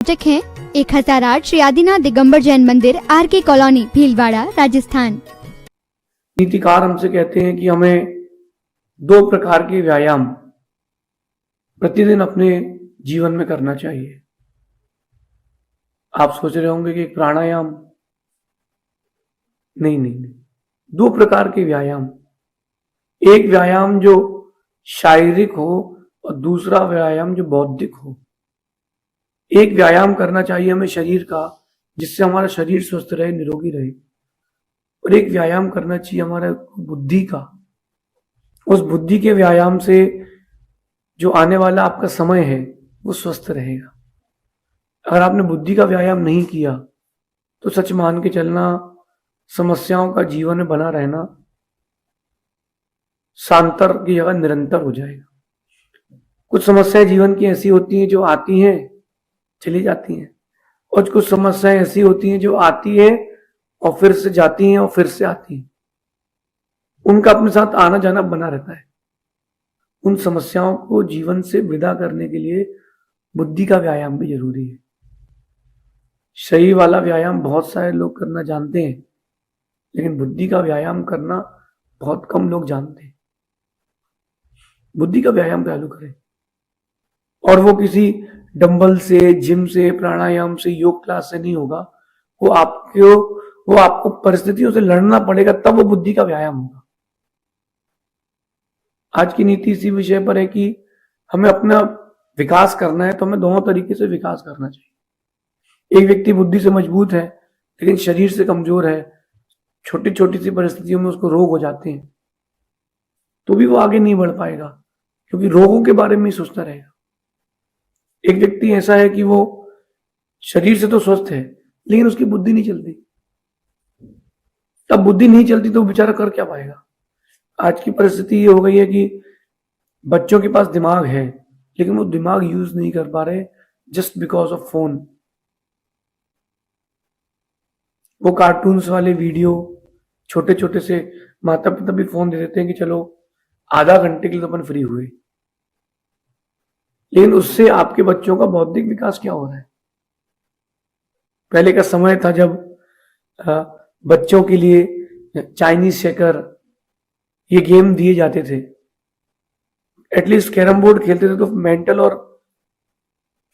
प्रायोजक हैं 1008 श्री आदिनाथ दिगंबर जैन मंदिर, आर.के. कॉलोनी, भीलवाड़ा, राजस्थान। नीतिकार हमसे कहते हैं कि हमें 2 प्रकार के व्यायाम प्रतिदिन अपने जीवन में करना चाहिए। आप सोच रहे होंगे कि प्राणायाम, नहीं, 2 प्रकार के व्यायाम। एक व्यायाम जो शारीरिक हो और दूसरा व्यायाम जो बौद्धिक हो। एक व्यायाम करना चाहिए हमें शरीर का, जिससे हमारा शरीर स्वस्थ रहे, निरोगी रहे, और एक व्यायाम करना चाहिए हमारे बुद्धि का। उस बुद्धि के व्यायाम से जो आने वाला आपका समय है वो स्वस्थ रहेगा। अगर आपने बुद्धि का व्यायाम नहीं किया तो सच मान के चलना, समस्याओं का जीवन में बना रहना शांतर की जगह निरंतर हो जाएगा। कुछ समस्याएं जीवन की ऐसी होती हैं जो आती हैं चली जाती हैं, और कुछ समस्याएं ऐसी होती हैं जो आती हैं और फिर से जाती हैं और फिर से आती हैं। उनका अपने साथ आना जाना बना रहता है। उन समस्याओं को जीवन से विदा करने के लिए बुद्धि का व्यायाम भी जरूरी है। शरीर वाला व्यायाम बहुत सारे लोग करना जानते हैं, लेकिन बुद्धि का व्यायाम करना बहुत कम लोग जानते हैं। बुद्धि का व्यायाम चालू करें, और वो किसी डंबल से, जिम से, प्राणायाम से, योग क्लास से नहीं होगा। वो आपको परिस्थितियों से लड़ना पड़ेगा, तब वो बुद्धि का व्यायाम होगा। आज की नीति इसी विषय पर है कि हमें अपना विकास करना है तो हमें दोनों तरीके से विकास करना चाहिए। एक व्यक्ति बुद्धि से मजबूत है लेकिन शरीर से कमजोर है, छोटी छोटी सी परिस्थितियों में उसको रोग हो जाते हैं, तो भी वो आगे नहीं बढ़ पाएगा, क्योंकि रोगों के बारे में ही सोचता रहेगा। एक व्यक्ति ऐसा है कि वो शरीर से तो स्वस्थ है लेकिन उसकी बुद्धि नहीं चलती। तब बुद्धि नहीं चलती तो बेचारा कर क्या पाएगा। आज की परिस्थिति ये हो गई है कि बच्चों के पास दिमाग है लेकिन वो दिमाग यूज नहीं कर पा रहे, जस्ट बिकॉज ऑफ फोन। वो कार्टून्स वाले वीडियो, छोटे छोटे से माता पिता भी फोन दे देते हैं कि चलो आधा घंटे के लिए तो अपन फ्री हुए, लेकिन उससे आपके बच्चों का बौद्धिक विकास क्या हो रहा है। पहले का समय था जब बच्चों के लिए चाइनीज चेकर ये गेम दिए जाते थे, एटलीस्ट कैरम बोर्ड खेलते थे तो मेंटल और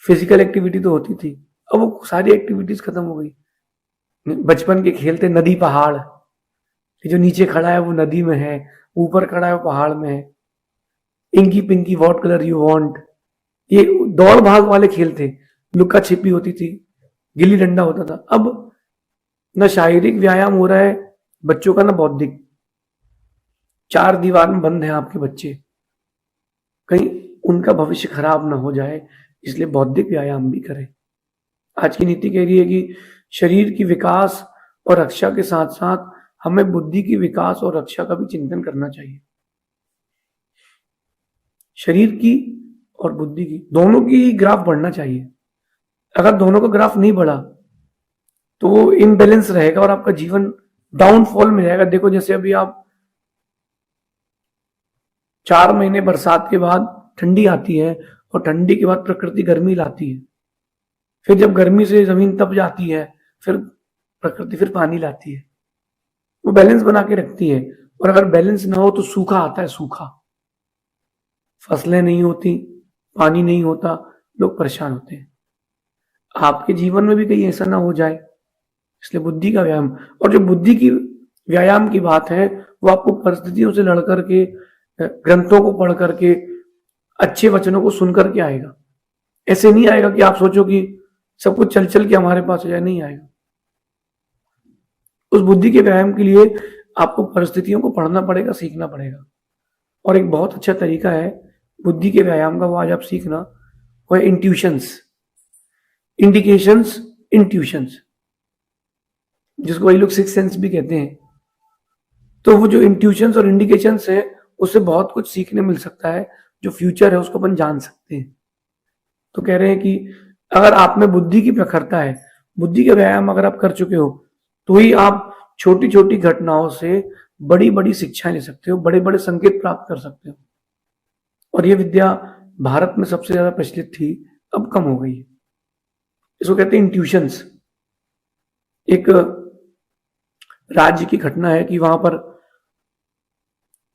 फिजिकल एक्टिविटी तो होती थी। अब वो सारी एक्टिविटीज खत्म हो गई। बचपन के खेल थे नदी पहाड़, जो नीचे खड़ा है वो नदी में है, ऊपर खड़ा है वो पहाड़ में है, inky pinky what colour you want, ये दौड़ भाग वाले खेल थे, लुक्का छिपी होती थी, गिल्ली डंडा होता था। अब न शारीरिक व्यायाम हो रहा है बच्चों का, न बौद्धिक। 4 दीवार में बंद हैं आपके बच्चे, कहीं उनका भविष्य खराब ना हो जाए, इसलिए बौद्धिक व्यायाम भी करें। आज की नीति कह रही है कि शरीर की विकास और रक्षा के साथ साथ हमें बुद्धि की विकास और रक्षा का भी चिंतन करना चाहिए। शरीर की और बुद्धि की दोनों की ग्राफ बढ़ना चाहिए। अगर दोनों का ग्राफ नहीं बढ़ा तो वो इनबैलेंस रहेगा और आपका जीवन डाउनफॉल में जाएगा। देखो जैसे अभी आप 4 महीने बरसात के बाद ठंडी आती है और ठंडी के बाद प्रकृति गर्मी लाती है, फिर जब गर्मी से जमीन तप जाती है फिर प्रकृति फिर पानी लाती है। वो बैलेंस बना के रखती है, और अगर बैलेंस ना हो तो सूखा आता है। सूखा, फसलें नहीं होती, पानी नहीं होता, लोग परेशान होते हैं। आपके जीवन में भी कहीं ऐसा ना हो जाए, इसलिए बुद्धि का व्यायाम। और जो बुद्धि की व्यायाम की बात है वो आपको परिस्थितियों से लड़ करके, ग्रंथों को पढ़ करके, अच्छे वचनों को सुन करके आएगा। ऐसे नहीं आएगा कि आप सोचो कि सब कुछ चल चल के हमारे पास हो जाए, नहीं आएगा। उस बुद्धि के व्यायाम के लिए आपको परिस्थितियों को पढ़ना पड़ेगा, सीखना पड़ेगा। और एक बहुत अच्छा तरीका है बुद्धि के व्यायाम का, वो आज आप सीखना, वो है इंट्यूशंस, इंडिकेशंस, इंट्यूशंस, जिसको वही लोग सिक्स सेंस भी कहते हैं। तो वो जो इंट्यूशंस और इंडिकेशंस है उससे बहुत कुछ सीखने मिल सकता है, जो फ्यूचर है उसको अपन जान सकते हैं। तो कह रहे हैं कि अगर आप में बुद्धि की प्रखरता है, बुद्धि का व्यायाम अगर आप कर चुके हो, तो ही आप छोटी छोटी घटनाओं से बड़ी बड़ी शिक्षाएं ले सकते हो, बड़े बड़े संकेत प्राप्त कर सकते हो। और ये विद्या भारत में सबसे ज्यादा प्रचलित थी, अब कम हो गई है। इसको कहते हैं इंट्यूशंस। एक राज्य की घटना है कि वहां पर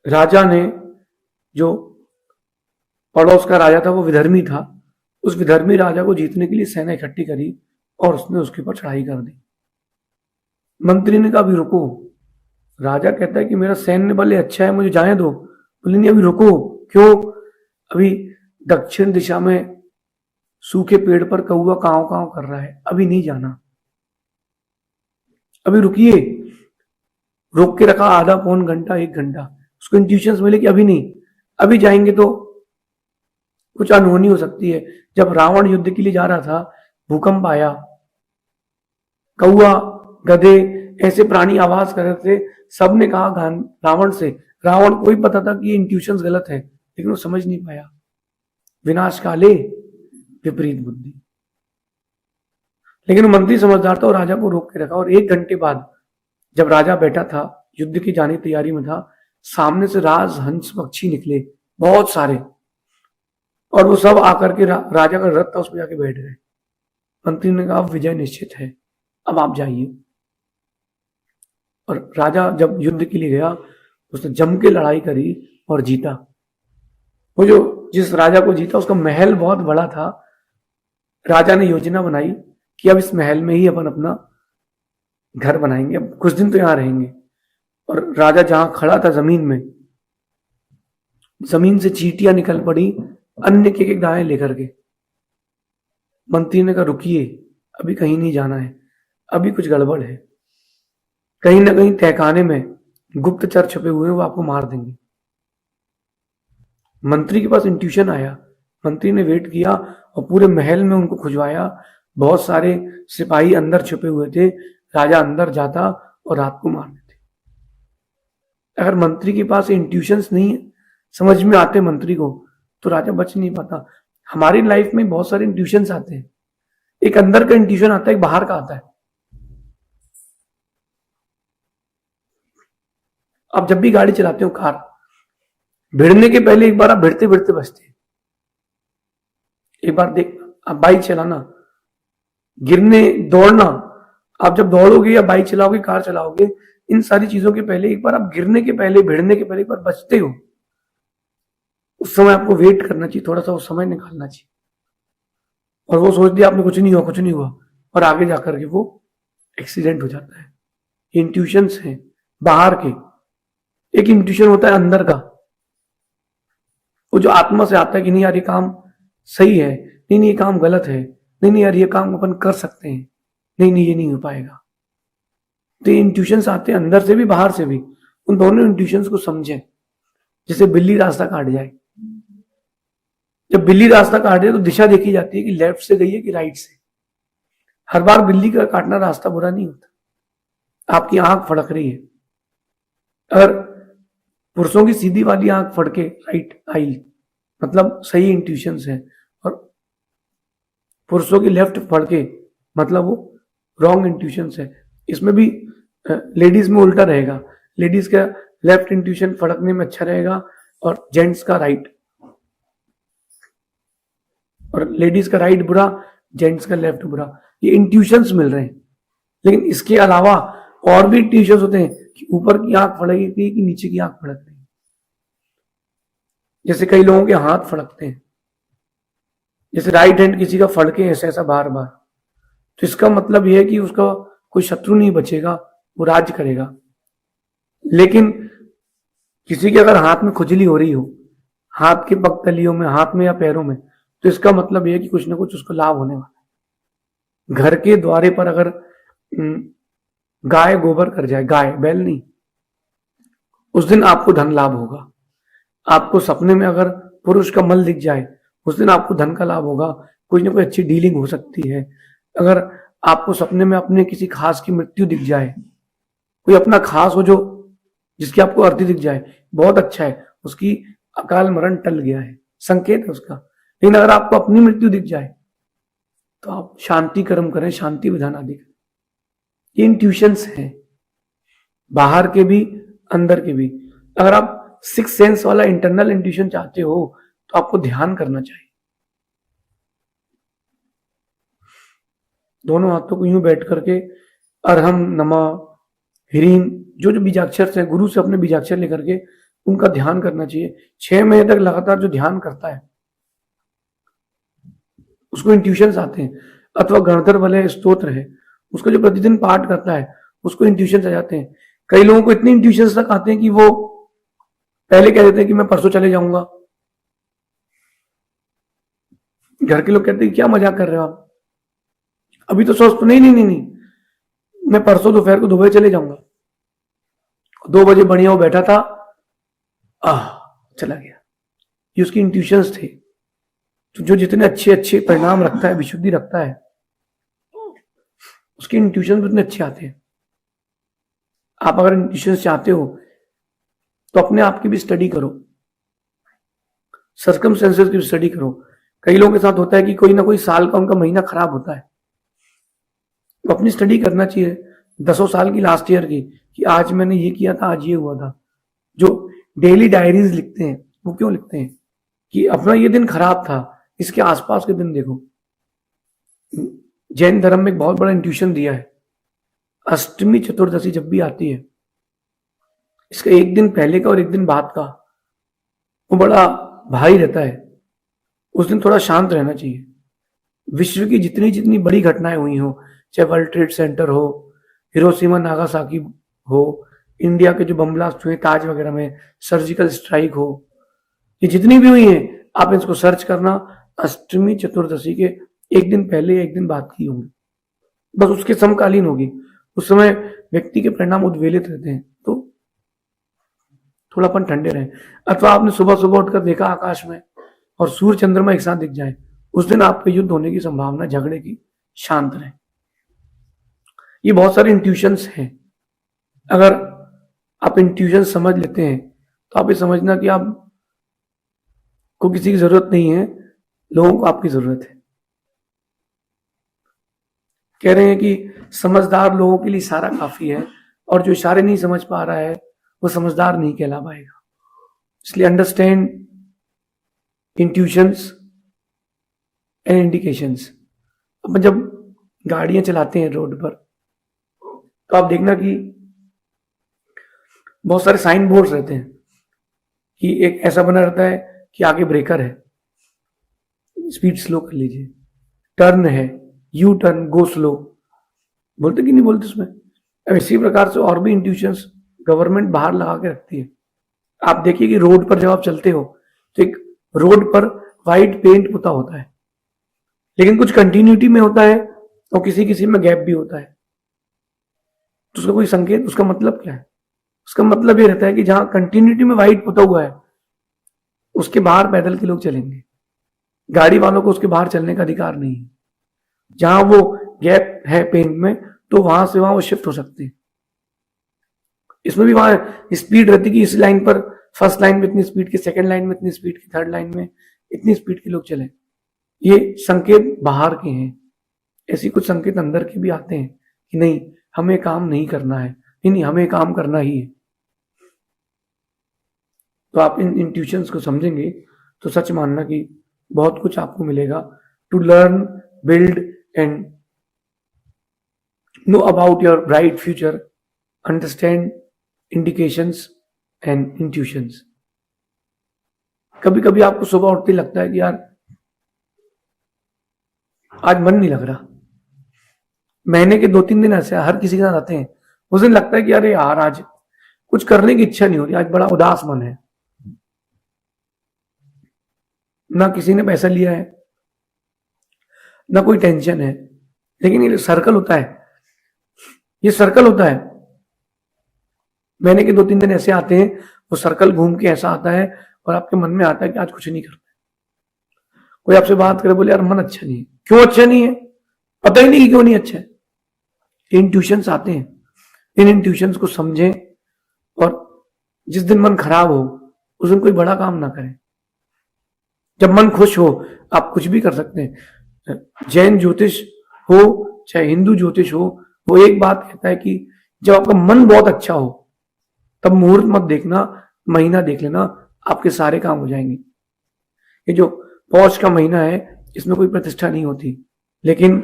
राजा ने, जो पड़ोस का राजा था वो विधर्मी था, उस विधर्मी राजा को जीतने के लिए सेना इकट्ठी करी और उसने उसके ऊपर चढ़ाई कर दी। मंत्री ने कहा अभी रुको। राजा कहता है कि मेरा सैन्य बल अच्छा है, मुझे जाने दो। बोले नहीं अभी रुको। क्यों? अभी दक्षिण दिशा में सूखे पेड़ पर कौवा काव काव कर रहा है, अभी नहीं जाना, अभी रुकिए। रोक के रखा आधा पौन घंटा, 1 घंटा। उसको इंट्यूशंस मिले कि अभी नहीं, अभी जाएंगे तो कुछ अनहोनी हो सकती है। जब रावण युद्ध के लिए जा रहा था, भूकंप आया, कौआ, गधे ऐसे प्राणी आवाज कर रहे थे, सबने कहा रावण से। रावण को भी पता था कि ये इंट्यूशंस गलत है, लेकिन वो समझ नहीं पाया। विनाश काले विपरीत बुद्धि। लेकिन मंत्री समझदार था और राजा को रोक के रखा। और 1 घंटे बाद जब राजा बैठा था, युद्ध की जाने की तैयारी में था, सामने से राजहंस पक्षी निकले बहुत सारे, और वो सब आकर के राजा का रथ था उस पर जाके बैठ गए। मंत्री ने कहा विजय निश्चित है, अब आप जाइए। और राजा जब युद्ध के लिए गया, उसने जम के लड़ाई करी और जीता। वो जो जिस राजा को जीता उसका महल बहुत बड़ा था। राजा ने योजना बनाई कि अब इस महल में ही अपन अपना घर बनाएंगे, अब कुछ दिन तो यहां रहेंगे। और राजा जहां खड़ा था जमीन में, जमीन से चींटियां निकल पड़ी अन्य के गायें लेकर के। मंत्री ने कहा रुकिए, अभी कहीं नहीं जाना है, अभी कुछ गड़बड़ है, कहीं ना कहीं तहखाने में गुप्तचर छुपे हुए हैं, वो आपको मार देंगे। मंत्री के पास इंट्यूशन आया। मंत्री ने वेट किया और पूरे महल में उनको खुजवाया। बहुत सारे सिपाही अंदर छुपे हुए थे, राजा अंदर जाता और रात को मार देते। अगर मंत्री के पास इंट्यूशंस नहीं समझ में आते मंत्री को, तो राजा बच नहीं पाता। हमारी लाइफ में बहुत सारे इंट्यूशंस आते हैं। एक अंदर का इंट्यूशन आता है, एक बाहर का आता है। आप जब भी गाड़ी चलाते हो, कार, भिड़ने के पहले एक बार आप भिड़ते भिड़ते बचते हैं। एक बार देख, आप बाइक चलाना, गिरने, दौड़ना, आप जब दौड़ोगे या बाइक चलाओगे, कार चलाओगे, इन सारी चीजों के पहले एक बार आप गिरने के पहले, भिड़ने के पहले एक बार बचते हो। उस समय आपको वेट करना चाहिए, थोड़ा सा उस समय निकालना चाहिए। और वो सोच दिया आपने कुछ नहीं हुआ, कुछ नहीं हुआ, और आगे जाकर के वो एक्सीडेंट हो जाता है। इंट्यूशंस हैं बाहर के, एक इंट्यूशन होता है अंदर का, वो जो आत्मा से आता है कि नहीं यार ये काम सही है, नहीं नहीं ये काम गलत है, नहीं नहीं यार ये काम अपन कर सकते हैं, नहीं नहीं ये नहीं हो पाएगा। तो ये इंट्यूशंस आते हैं अंदर से भी बाहर से भी। उन दोनों इंट्यूशंस को समझें। जैसे बिल्ली रास्ता काट जाए, जब बिल्ली रास्ता काट जाए तो दिशा देखी जाती है कि लेफ्ट से गई है कि राइट से। हर बार बिल्ली का काटना रास्ता बुरा नहीं होता। आपकी आंख फड़क रही है, अगर पुरुषों की सीधी वाली आंख फड़के राइट आई, मतलब सही इंट्यूशंस है, और पुरुषों की लेफ्ट फड़के मतलब वो रॉन्ग इंट्यूशंस है। इसमें भी लेडीज में उल्टा रहेगा, लेडीज का लेफ्ट इंट्यूशन फड़कने में अच्छा रहेगा और जेंट्स का राइट, और लेडीज का राइट बुरा, जेंट्स का लेफ्ट बुरा। ये इंट्यूशंस मिल रहे हैं। लेकिन इसके अलावा और भी इंट्यूशंस होते हैं कि ऊपर की आंख फड़केगी कि नीचे की आंख फड़क रही है। जैसे कई लोगों के हाथ फड़कते हैं, जैसे राइट हैंड किसी का फड़के ऐसा ऐसा बार बार, तो इसका मतलब यह है कि उसका कोई शत्रु नहीं बचेगा, वो राज्य करेगा। लेकिन किसी के अगर हाथ में खुजली हो रही हो, हाथ के पगतलियों में, हाथ में या पैरों में, तो इसका मतलब यह है कि कुछ ना कुछ उसको लाभ होने वाला है। घर के द्वारे पर अगर गाय गोबर कर जाए, गाय बैल नहीं, उस दिन आपको धन लाभ होगा। आपको सपने में अगर पुरुष का मल दिख जाए, उस दिन आपको धन का लाभ होगा, कुछ ना कोई अच्छी डीलिंग हो सकती है। अगर आपको सपने में अपने किसी खास की मृत्यु दिख जाए, कोई अपना खास हो जो जिसकी आपको अर्थी दिख जाए, बहुत अच्छा है, उसकी अकाल मरण टल गया है, संकेत है उसका। लेकिन अगर आपको अपनी मृत्यु दिख जाए तो आप शांति कर्म करें, शांति विधान आदि करें। ये इंट्यूशंस हैं, बाहर के भी अंदर के भी। अगर आप सिक्स सेंस वाला इंटरनल इंट्यूशन चाहते हो तो आपको ध्यान करना चाहिए। दोनों हाथों को यूं बैठ करके अरहम नमा ह्रीम जो जो बीजाक्षर से गुरु से अपने बीजाक्षर लेकर के उनका ध्यान करना चाहिए। 6 महीने तक लगातार जो ध्यान करता है उसको इंट्यूशंस आते हैं। अथवा गणधर वलय स्तोत्र है, उसको जो प्रतिदिन पाठ करता है उसको इंट्यूशंस आ जाते हैं। कई लोगों को इतने इंट्यूशंस तक आते हैं कि वो पहले कह देते हैं कि मैं परसों चले जाऊंगा। घर के लोग कहते हैं क्या मजाक कर रहे हो आप, अभी तो सोच, नहीं नहीं नहीं नहीं, मैं परसों दोपहर को दुबई चले जाऊंगा। 2 बजे बढ़िया वो बैठा था, चला गया। ये उसकी इंट्यूशंस थे। तो जो जितने अच्छे अच्छे परिणाम रखता है, विशुद्धि रखता है, उसके इंट्यूशन उतने अच्छे आते हैं। आप अगर इंट्यूशन चाहते हो तो अपने आप की भी स्टडी करो, सर्कमस्टेंसेस की भी स्टडी करो। कई लोगों के साथ होता है कि कोई ना कोई साल का उनका महीना खराब होता है, तो अपनी स्टडी करना चाहिए 10 साल की, लास्ट ईयर की, कि आज मैंने ये किया था, आज ये हुआ था। जो डेली डायरीज लिखते हैं वो क्यों लिखते हैं कि अपना ये दिन खराब था, इसके आसपास के दिन देखो। जैन धर्म में एक बहुत बड़ा इंट्यूशन दिया है, अष्टमी चतुर्दशी जब भी आती है, इसका एक दिन पहले का और एक दिन बाद का वो बड़ा भारी रहता है। उस दिन थोड़ा शांत रहना चाहिए। विश्व की जितनी जितनी बड़ी घटनाएं हुई हो, चाहे वर्ल्ड ट्रेड सेंटर हो, हिरोशिमा नागासाकी हो, इंडिया के जो बम ब्लास्ट हुए ताज वगैरह में, सर्जिकल स्ट्राइक हो, ये जितनी भी हुई हैं, आप इसको सर्च करना, अष्टमी चतुर्दशी के एक दिन पहले एक दिन बाद की होंगी, बस उसके समकालीन होगी। उस समय व्यक्ति के परिणाम उद्वेलित रहते हैं, तो थोड़ा अपन ठंडे रहें। अथवा आपने सुबह सुबह उठकर देखा आकाश में और सूर्य चंद्रमा एक साथ दिख जाए, उस दिन आपके युद्ध होने की संभावना, झगड़े की, शांत रहे। ये बहुत सारे इंट्यूशंस हैं। अगर आप इंट्यूशन समझ लेते हैं तो आप ये समझना कि आप को किसी की जरूरत नहीं है, लोगों को आपकी जरूरत है। कह रहे हैं कि समझदार लोगों के लिए इशारा काफी है, और जो इशारे नहीं समझ पा रहा है वो समझदार नहीं कहला पाएगा। इसलिए अंडरस्टैंड इंट्यूशंस एंड इंडिकेशंस। अपन जब गाड़ियां चलाते हैं रोड पर तो आप देखना कि बहुत सारे साइन बोर्ड्स रहते हैं कि एक ऐसा बना रहता है कि आगे ब्रेकर है, स्पीड स्लो कर लीजिए, टर्न है, यू टर्न, गो स्लो, बोलते कि नहीं बोलते उसमें। अब इसी प्रकार से और भी इंट्यूशंस गवर्नमेंट बाहर लगा के रखती है। आप देखिए कि रोड पर जब आप चलते हो तो एक रोड पर व्हाइट पेंट पुता होता है, लेकिन कुछ कंटिन्यूटी में होता है और किसी किसी में गैप भी होता है। तो उसका कोई संकेत, उसका मतलब क्या है? उसका मतलब ये रहता है कि जहां कंटिन्यूटी में व्हाइट पुता हुआ है उसके बाहर पैदल के लोग चलेंगे, गाड़ी वालों को उसके बाहर चलने का अधिकार नहीं है। जहां वो गैप है पेंट में तो वहां से वहां वो शिफ्ट हो सकते हैं। इसमें भी वहां स्पीड रहती है कि इस लाइन पर फर्स्ट लाइन में इतनी स्पीड की, सेकंड लाइन में इतनी स्पीड की, थर्ड लाइन में इतनी स्पीड के लोग चले। ये संकेत बाहर के हैं। ऐसी कुछ संकेत अंदर के भी आते हैं कि नहीं, हमें काम नहीं करना है, नहीं हमें काम करना ही है। तो आप इन इंट्यूशंस को समझेंगे तो सच मानना कि बहुत कुछ आपको मिलेगा। To learn, build and know about your bright future, understand indications and intuitions. कभी कभी आपको सुबह उठते लगता है कि यार आज मन नहीं लग रहा। महीने के 2-3 दिन ऐसे हर किसी के साथ आते हैं, उस दिन लगता है कि अरे यार आज कुछ करने की इच्छा नहीं हो रही, आज बड़ा उदास मन है। ना किसी ने पैसा लिया है, ना कोई टेंशन है, लेकिन ये सर्कल होता है, ये सर्कल होता है। महीने के 2-3 दिन ऐसे आते हैं, वो सर्कल घूम के ऐसा आता है और आपके मन में आता है कि आज कुछ नहीं करना। कोई आपसे बात करे, बोले यार मन अच्छा नहीं है। क्यों अच्छा नहीं है? पता ही नहीं क्यों नहीं अच्छा है। इंट्यूशंस आते हैं, इन इंट्यूशंस को समझें, और जिस दिन मन खराब हो उस दिन कोई बड़ा काम ना करें। जब मन खुश हो आप कुछ भी कर सकते हैं। जैन ज्योतिष हो चाहे हिंदू ज्योतिष हो, वो एक बात कहता है कि जब आपका मन बहुत अच्छा हो तब मुहूर्त मत देखना, महीना देख लेना, आपके सारे काम हो जाएंगे। ये जो पौष का महीना है इसमें कोई प्रतिष्ठा नहीं होती, लेकिन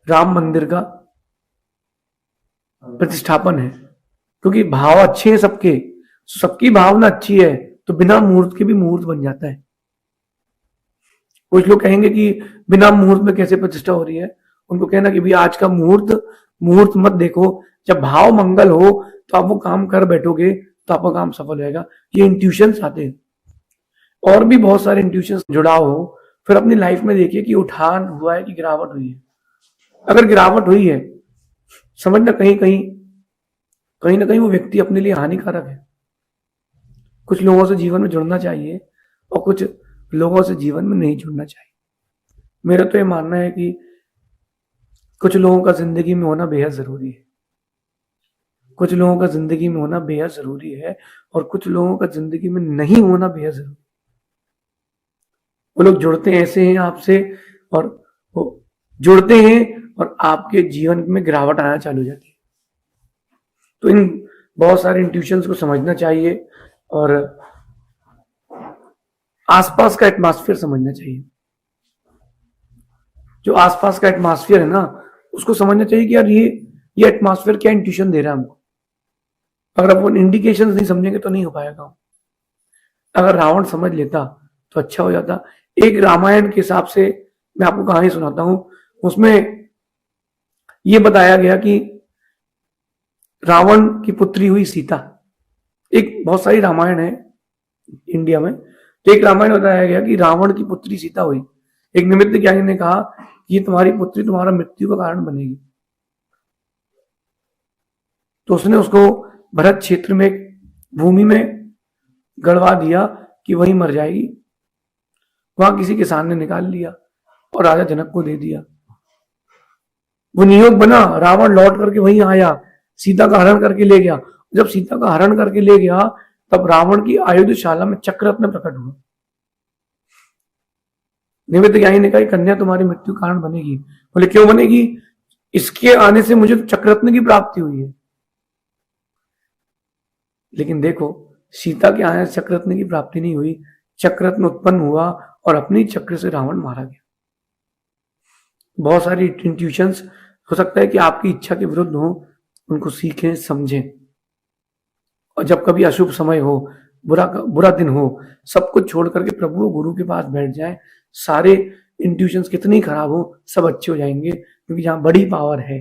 राम मंदिर का प्रतिष्ठापन है, क्योंकि भाव अच्छे हैं सबके, सबकी भावना अच्छी है तो बिना मुहूर्त के भी मुहूर्त बन जाता है। कुछ लोग कहेंगे कि बिना मुहूर्त में कैसे प्रतिष्ठा हो रही है, उनको कहना कि भाई आज का मुहूर्त मत देखो, जब भाव मंगल हो तो आप वो काम कर बैठोगे तो आपका काम सफल होगा। ये इंट्यूशंस आते हैं, और भी बहुत सारे इंट्यूशंस जुड़ाव हो। फिर अपनी लाइफ में देखिए कि उठान हुआ है कि गिरावट हुई है। अगर गिरावट हुई है, समझना कहीं ना कहीं वो व्यक्ति अपने लिए हानिकारक है। कुछ लोगों से जीवन में जुड़ना चाहिए और कुछ लोगों से जीवन में नहीं जुड़ना चाहिए। मेरा तो ये मानना है कि कुछ लोगों का जिंदगी में होना बेहद जरूरी है, कुछ लोगों का जिंदगी में होना बेहद जरूरी है, और कुछ लोगों का जिंदगी में नहीं होना बेहद जरूरी है। वो लोग जुड़ते ऐसे हैं आपसे, और वो जुड़ते हैं और आपके जीवन में गिरावट आना चालू हो जाती है। तो इन बहुत सारे इंट्यूशंस को समझना चाहिए और आसपास का एटमॉस्फेयर समझना चाहिए। जो आसपास का एटमॉस्फेयर है ना, उसको समझना चाहिए कि यार ये एटमॉस्फेयर क्या इंट्यूशन दे रहा है हमको। अगर आप वो इंडिकेशंस नहीं समझेंगे तो नहीं हो पाएगा। अगर रावण समझ लेता तो अच्छा हो जाता। एक रामायण के हिसाब से मैं आपको कहानी सुनाता हूं, उसमें ये बताया गया कि रावण की पुत्री हुई सीता। एक बहुत सारी रामायण है इंडिया में, तो एक रामायण बताया गया कि रावण की पुत्री सीता हुई। एक निमित्त ज्ञानी ने कहा कि ये तुम्हारी पुत्री तुम्हारा मृत्यु का कारण बनेगी, तो उसने उसको भरत क्षेत्र में भूमि में गड़वा दिया कि वही मर जाएगी। वहां किसी किसान ने निकाल लिया और राजा जनक को दे दिया। वो नियोग बना, रावण लौट करके वहीं आया, सीता का हरण करके ले गया। जब सीता का हरण करके ले गया तब रावण की आयुधशाला में चक्ररत्न प्रकट हुआ। निमित्त ज्ञानी ने कहा कन्या तुम्हारी मृत्यु कारण बनेगी। बोले क्यों बनेगी? इसके आने से मुझे तो चक्ररत्न की प्राप्ति हुई है। लेकिन देखो, सीता के आने से चक्ररत्न की प्राप्ति नहीं हुई, चक्ररत्न उत्पन्न हुआ और अपनी चक्र से रावण मारा गया। बहुत सारी इंट्यूशंस हो सकता है कि आपकी इच्छा के विरुद्ध हो, उनको सीखें, समझें, और जब कभी अशुभ समय हो, बुरा दिन हो, सब कुछ छोड़ करके प्रभु गुरु के पास बैठ जाएं। सारे इंट्यूशंस कितनी खराब हो, सब अच्छे हो जाएंगे, क्योंकि जहां बड़ी पावर है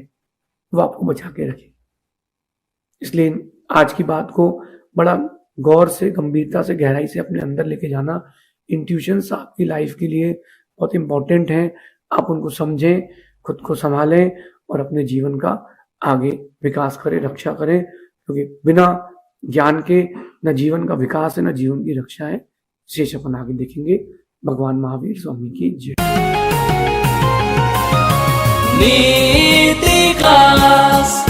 वो आपको बचा के रखे। इसलिए आज की बात को बड़ा गौर से, गंभीरता से, गहराई से अपने अंदर लेके जाना। इंट्यूशंस आपकी लाइफ के लिए बहुत इंपॉर्टेंट हैं। आप उनको समझें, खुद को संभालें और अपने जीवन का आगे विकास करें, रक्षा करें, क्योंकि बिना ज्ञान के न जीवन का विकास है, न जीवन की रक्षा है। शेष अपन आगे देखेंगे। भगवान महावीर स्वामी की जय। नीति क्लास